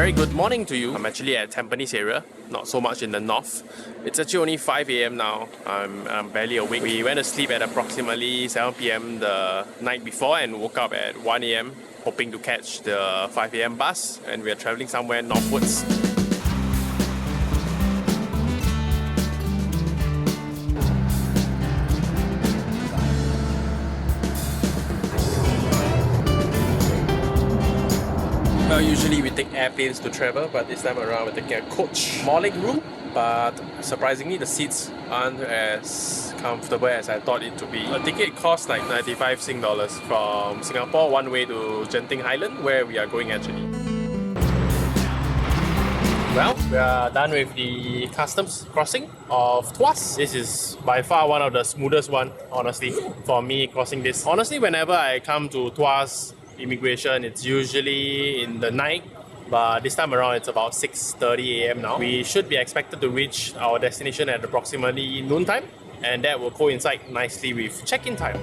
very good morning to you. I'm actually at Tampines area, not so much in the north. It's actually only 5 a.m. now. I'm barely awake. We went to sleep at approximately 7 p.m. the night before and woke up at 1 a.m. hoping to catch the 5 a.m. bus, and we're traveling somewhere northwards. Well, usually we take airplanes to travel, but this time around we're taking a coach. More leg room, but surprisingly the seats aren't as comfortable as I thought it to be. A ticket costs like 95 Sing dollars from Singapore one way to Genting Highlands, where we are going actually. Well, we are done with the customs crossing of Tuas. This is by far one of the smoothest one, honestly, for me crossing this. Honestly, whenever I come to Tuas immigration, it's usually in the night, but this time around it's about 6:30 a.m. now. We should be expected to reach our destination at approximately noontime, and that will coincide nicely with check-in time.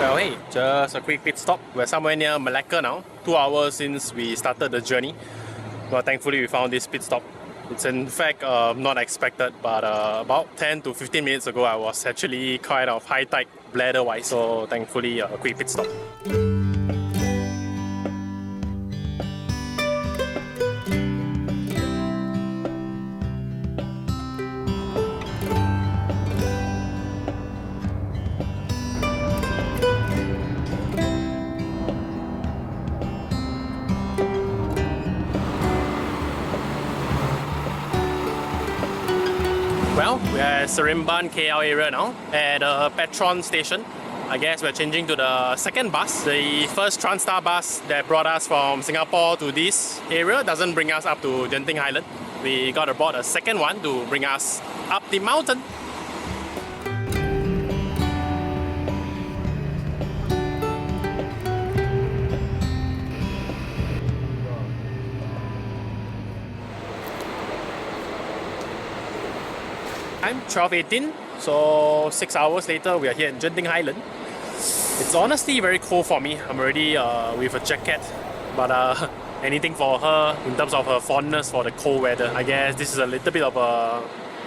Well, hey, just a quick pit stop. We're somewhere near Malacca now. 2 hours since we started the journey. Well, thankfully we found this pit stop. It's in fact not expected, but about 10 to 15 minutes ago I was actually kind of high tide bladder wise. So thankfully a quick pit stop. Well, we're at Seremban KL area now at a Petron station. I guess we're changing to the second bus. The first Transstar bus that brought us from Singapore to this area doesn't bring us up to Genting Highlands. We got aboard a second one to bring us up the mountain. Time 12:18, so 6 hours later we are here in Genting Highlands. It's honestly very cold for me. I'm already with a jacket, but anything for her in terms of her fondness for the cold weather. I guess this is a little bit of a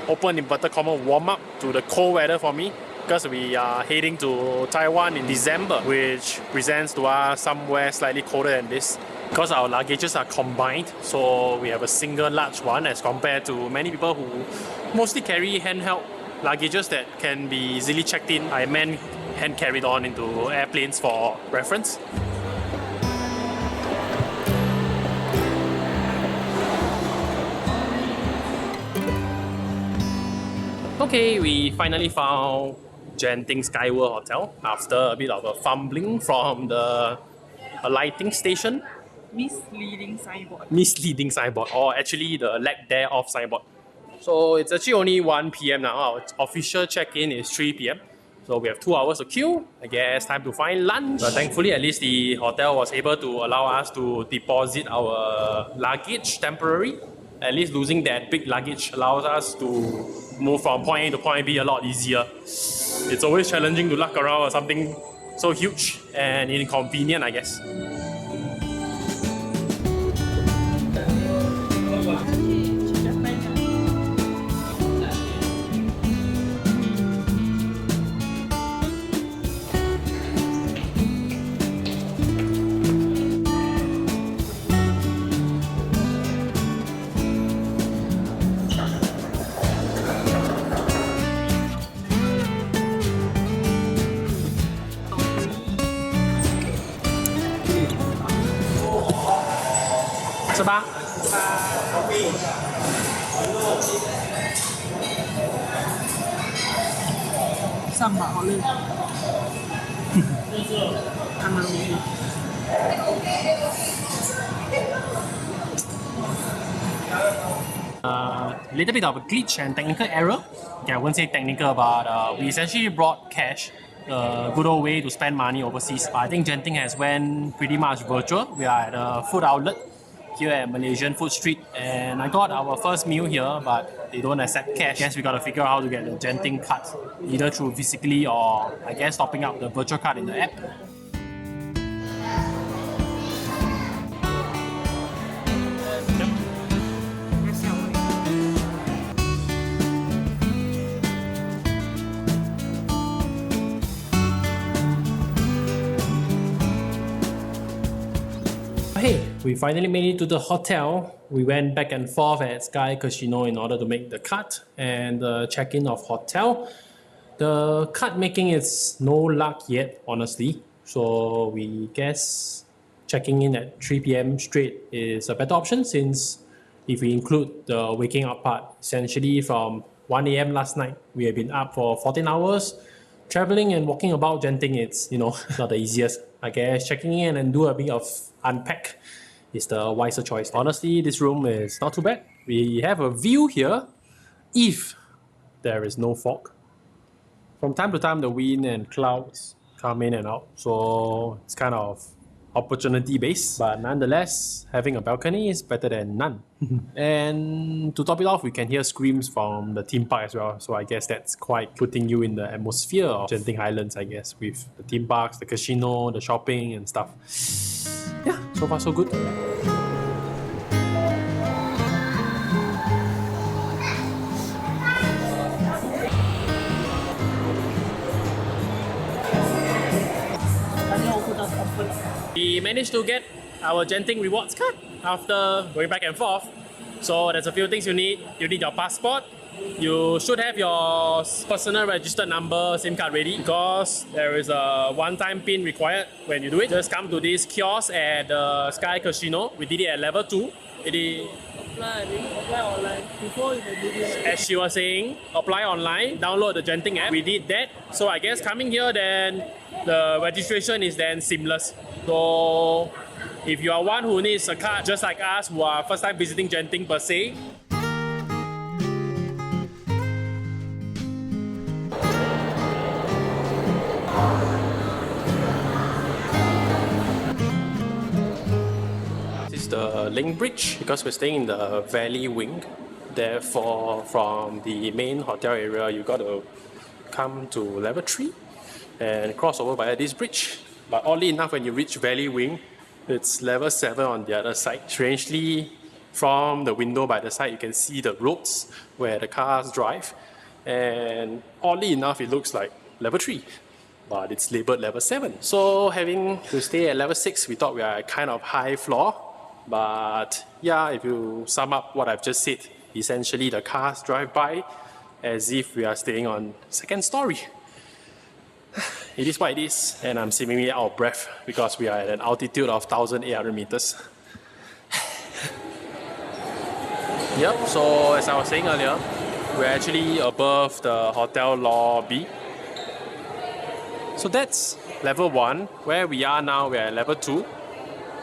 open inverted comma warm up to the cold weather for me, because we are heading to Taiwan in December, which presents to us somewhere slightly colder than this. Because our luggages are combined, so we have a single large one as compared to many people who mostly carry handheld luggages that can be easily checked in. I meant hand carried on into airplanes for reference. Okay, we finally found Genting Skyworld Hotel after a bit of a fumbling from the alighting station. Misleading signboard, or actually the lack thereof signboard. So it's actually only 1 p.m. now. Our official check-in is 3 p.m. So we have 2 hours to queue. I guess time to find lunch. But thankfully, at least the hotel was able to allow us to deposit our luggage temporarily. At least losing that big luggage allows us to move from point A to point B a lot easier. It's always challenging to lug around with something so huge and inconvenient, I guess. Ba? 300好累。还蛮容易。a little bit of a glitch and technical error. Okay, I wouldn't say technical, but we essentially brought cash. A good old way to spend money overseas. I think Genting has went pretty much virtual. We are at a food outlet here at Malaysian Food Street, and I got our first meal here, but they don't accept cash. Guess we gotta figure out how to get the Genting card, either through physically or I guess topping up the virtual card in the app. Hey, we finally made it to the hotel. We went back and forth at Sky Casino in order to make the cut and the check-in of hotel. The cut making is no luck yet, honestly. So we guess checking in at 3 p.m. straight is a better option, since if we include the waking up part, essentially from 1 a.m. last night, we have been up for 14 hours. Traveling and walking about Genting, it's not the easiest. I guess checking in and do a bit of unpack is the wiser choice. Honestly, this room is not too bad. We have a view here if there is no fog. From time to time, the wind and clouds come in and out, so it's kind of opportunity based, but nonetheless, having a balcony is better than none. And to top it off, we can hear screams from the theme park as well, so I guess that's quite putting you in the atmosphere of Genting Highlands, I guess, with the theme parks, the casino, the shopping and stuff. Yeah, so far so good. We managed to get our Genting rewards card after going back and forth. So there's a few things you need. You need your passport. You should have your personal registered number, SIM card ready, because there is a one-time PIN required when you do it. Just come to this kiosk at the Sky Casino. We did it at level 2. Apply online. Before you can do this. As she was saying, apply online, download the Genting app. We did that. So I guess coming here, then the registration is then seamless. So if you are one who needs a card, just like us, who are first time visiting Genting per se, this is the link bridge, because we're staying in the valley wing. Therefore, from the main hotel area, you got to come to level 3 and cross over via this bridge. But oddly enough, when you reach Valley Wing, it's level 7 on the other side. Strangely, from the window by the side, you can see the roads where the cars drive. And oddly enough, it looks like level 3, but it's labeled level 7. So having to stay at level 6, we thought we are kind of high floor. But yeah, if you sum up what I've just said, essentially the cars drive by as if we are staying on second story. It is what it is, and I'm seemingly out of breath because we are at an altitude of 1,800 meters. Yep, so as I was saying earlier, we're actually above the hotel lobby. So that's level 1. Where we are now, we're at level 2.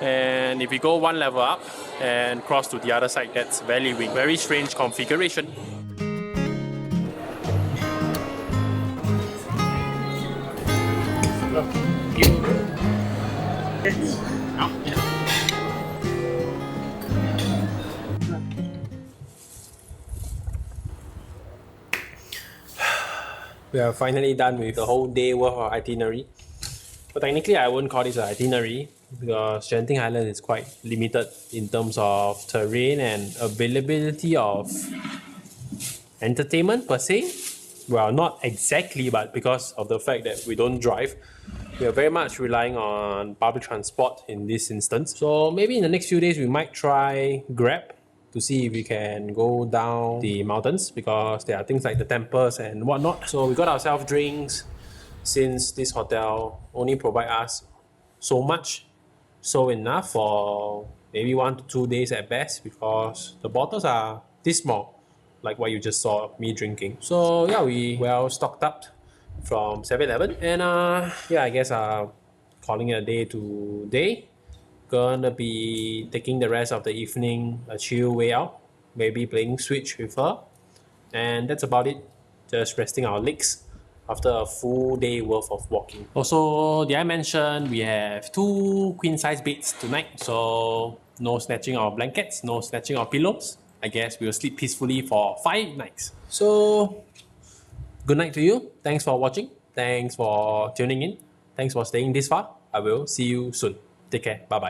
And if we go one level up and cross to the other side, that's Valley Wing. Very strange configuration. We are finally done with the whole day worth of itinerary. But technically, I wouldn't call this an itinerary because Genting Highlands is quite limited in terms of terrain and availability of entertainment per se. Well, not exactly, but because of the fact that we don't drive, we are very much relying on public transport in this instance. So maybe in the next few days, we might try Grab to see if we can go down the mountains, because there are things like the temples and whatnot. So we got ourselves drinks, since this hotel only provide us so much, so enough for maybe 1 to 2 days at best, because the bottles are this small, like what you just saw me drinking. So yeah, we well stocked up from 7-Eleven, and yeah, I guess calling it a day today. Gonna be taking the rest of the evening a chill way out, maybe playing Switch with her. And that's about it. Just resting our legs after a full day worth of walking. Also, did I mention we have 2 queen size beds tonight? So no snatching our blankets, no snatching our pillows. I guess we'll sleep peacefully for 5 nights. So good night to you. Thanks for watching. Thanks for tuning in. Thanks for staying this far. I will see you soon. Take care. Bye bye.